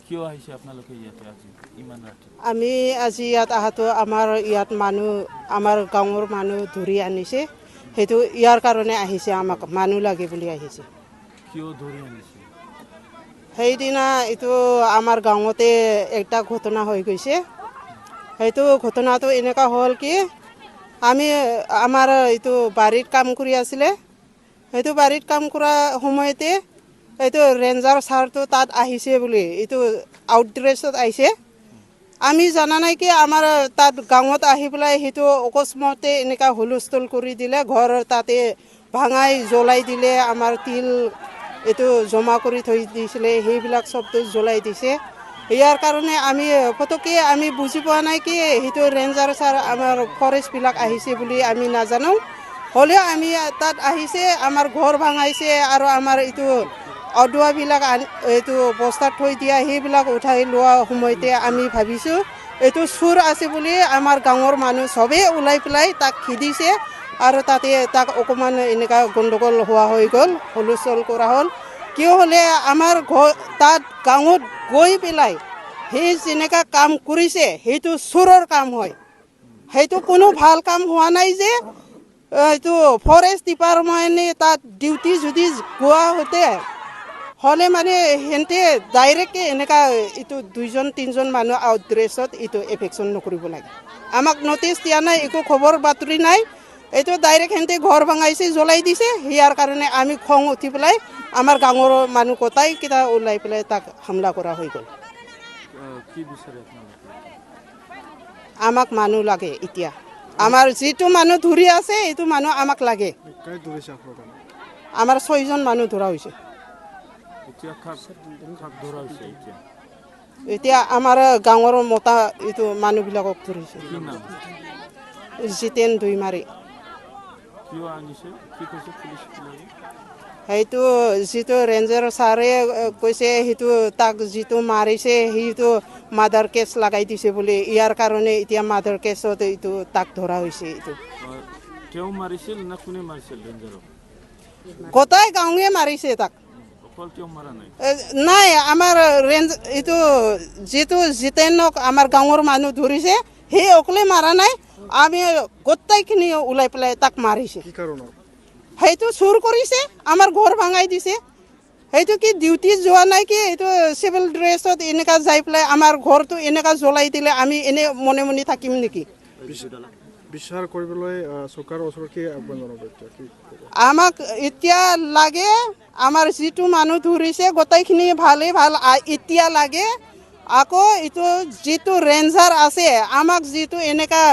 কিয় আহিছে আপোনালোকে ইয়াতে আজি ইমান ৰাতি? আমি আজি ইয়াত আহাতো আমাৰ ইয়াত মানুহ আমাৰ গাঁৱৰ মানুহ ধৰি আনিছে, সেইটো ইয়াৰ কাৰণে আহিছে, আমাক মানুহ লাগে বুলি আহিছে। কিয় ধৰি আনিছে? সেইদিনা এইটো আমাৰ গাঁৱতে একটা ঘটনা হৈ গৈছে। সেইটো ঘটনাটো এনেকুৱা হ'ল কি আমি আমাৰ এইটো বাৰীত কাম কৰি আছিলে, সেইটো বাৰীত কাম কৰা সময়তে এইটো ৰেঞ্জাৰ ছাৰটো তাত আহিছে বুলি এইটো আউটড্ৰেছত আহিছে। আমি জানা নাই কি আমাৰ তাত গাঁৱত আহি পেলাই সেইটো অকস্মাতে এনেকুৱা হুলস্থুল কৰি দিলে, ঘৰ তাতে ভাঙাই জ্বলাই দিলে, আমাৰ তিল এইটো জমা কৰি থৈ দিছিলে সেইবিলাক চবটো জ্বলাই দিছে। ইয়াৰ কাৰণে আমি পটককৈ আমি বুজি পোৱা নাই কি সেইটো ৰেঞ্জাৰ ছাৰ আমাৰ ফৰেষ্টবিলাক আহিছে বুলি আমি নাজানো। হ'লেও আমি তাত আহিছে, আমাৰ ঘৰ ভাঙাইছে আৰু আমাৰ এইটো অদুৱাবিলাক এইটো বস্তাত থৈ দিয়া সেইবিলাক উঠাই লোৱা সময়তে আমি ভাবিছোঁ এইটো চোৰ আছে বুলি। আমাৰ গাঁৱৰ মানুহ চবেই ওলাই পেলাই তাক খেদিছে আৰু তাতে তাক অকণমান এনেকুৱা গণ্ডগোল হোৱা হৈ গ'ল, হুলস্থুল কৰা হ'ল। কিয় হ'লে আমাৰ তাত গাঁৱত গৈ পেলাই সেই যেনেকুৱা কাম কৰিছে সেইটো চোৰৰ কাম হয়, সেইটো কোনো ভাল কাম হোৱা নাই। যে এইটো ফৰেষ্ট ডিপাৰ্টমেণ্টে তাত ডিউটি যদি গোৱাহঁতে হ'লে মানে সিহঁতে ডাইৰেক্টকৈ এনেকুৱা এইটো 2-3জন মানুহ আউট ড্ৰেছত এইটো এফেকশ্যন নকৰিব লাগে। আমাক নটিচ দিয়া নাই, একো খবৰ বাতৰি নাই, এইটো ডাইৰেক্ট সিহঁতে ঘৰ ভাঙাইছে, জ্বলাই দিছে। ইয়াৰ কাৰণে আমি খং উঠি পেলাই আমাৰ গাঁৱৰ মানুহ গোটাইকেইটা ওলাই পেলাই তাক হামলা কৰা হৈ গ'ল। কি বিচাৰে আপোনালোকে? আমাক মানুহ লাগে এতিয়া, আমাৰ যিটো মানুহ ধৰি আছে এইটো মানুহ আমাক লাগে। আমাৰ 6জন মানুহ ধৰা হৈছে। এতিয়া আমাৰ গাঁৱৰ মতা এইটো মানুহবিলাকক ধৰিছে। জিতেন দুইমাৰী। সেইটো যিটো ৰেঞ্জাৰ ছাৰে কৈছে সেইটো তাক যিটো মাৰিছে সেইটো মাৰ্ডাৰ কেছ লগাই দিছে বুলি, ইয়াৰ কাৰণে এতিয়া মাৰ্ডাৰ কেছত এইটো তাক ধৰা হৈছে। এইটো তেওঁ মাৰিছিল না কোনে মাৰিছিল ৰেঞ্জাৰক? গোটাই গাঁৱে মাৰিছে তাক। অকল তেওঁ মাৰা নাই? নাই, আমাৰ ৰেঞ্জ এইটো যিটো জিতেনক আমাৰ গাঁৱৰ মানুহ ধৰিছে সেই অকলে মাৰা নাই, আমি গোটেইখিনি ওলাই পেলাই তাক মাৰিছে। সেইটো চুৰ কৰিছে, আমাৰ ঘৰ ভাঙাই দিছে। সেইটো কি ডিউটি যোৱা নাই কি এইটো চিভিল ড্ৰেছত এনেকুৱা যাই পেলাই আমাৰ ঘৰটো এনেকুৱা জ্বলাই দিলে আমি এনে মনে মনে থাকিম নেকি? বিচাৰ কৰিবলৈ চৰকাৰৰ ওচৰত কি আহ্বান জনাব? আমাক এতিয়া লাগে আমাৰ যিটো মানুহ ধৰিছে গোটেইখিনি ভালেই ভাল এতিয়া লাগে। আকৌ এইটো যিটো ৰেঞ্জাৰ আছে আমাক যিটো এনেকুৱা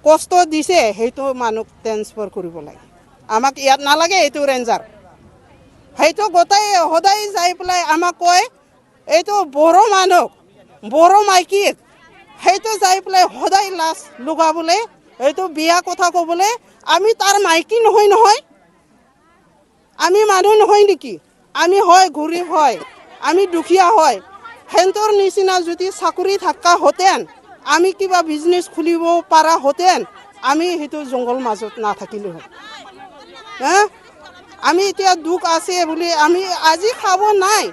কষ্ট দিছে সেইটো মানুহ ট্ৰেন্সফাৰ কৰিব লাগে। আমাক ইয়াত নালাগে এইটো ৰেঞ্জাৰ। সেইটো গোটেই সদায় যাই পেলাই আমাক কয় এইটো বড়ো মানুহ, বড়ো মাইকীক সেইটো যাই পেলাই সদায় লাজ লুকাবলৈ, এইটো বিয়া কথা ক'বলৈ। আমি তাৰ মাইকী নহয় নহয়, আমি মানুহ নহয় নেকি? আমি হয় গৰীব হয়, আমি দুখীয়া হয়। সিহঁতৰ নিচিনা যদি চাকৰি থকা হেঁতেন, আমি কিবা বিজনেছ খুলিব পৰা হেঁতেন, আমি সেইটো জংঘল মাজত নাথাকিলোঁ হয়। আমি এতিয়া দুখ আছে বুলি আমি আজি খাব নাই,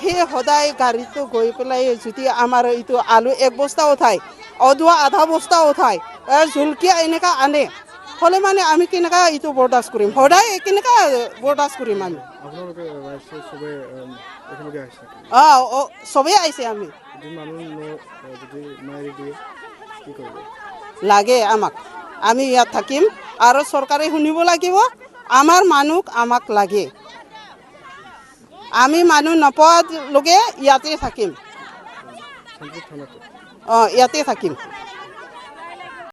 সেই সদায় গাড়ীটো গৈ পেলাই যদি আমাৰ এইটো আলু 1 বস্তা উঠায়, অদুৱা আধা বস্তা উঠায়, জলকীয়া এনেকুৱা আনে, হ'লে মানে আমি কেনেকুৱা এইটো বৰদাস্ত কৰিম? সদায় কেনেকুৱা বৰদাস্ত কৰিম আমি? চবেই আহিছে। আমি লাগে আমাক, আমি ইয়াত থাকিম আৰু চৰকাৰে শুনিব লাগিব আমাৰ মানুহ আমাক লাগে। আমি মানুহ নোপোৱালৈকে ইয়াতে থাকিম। ইয়াতে থাকিম।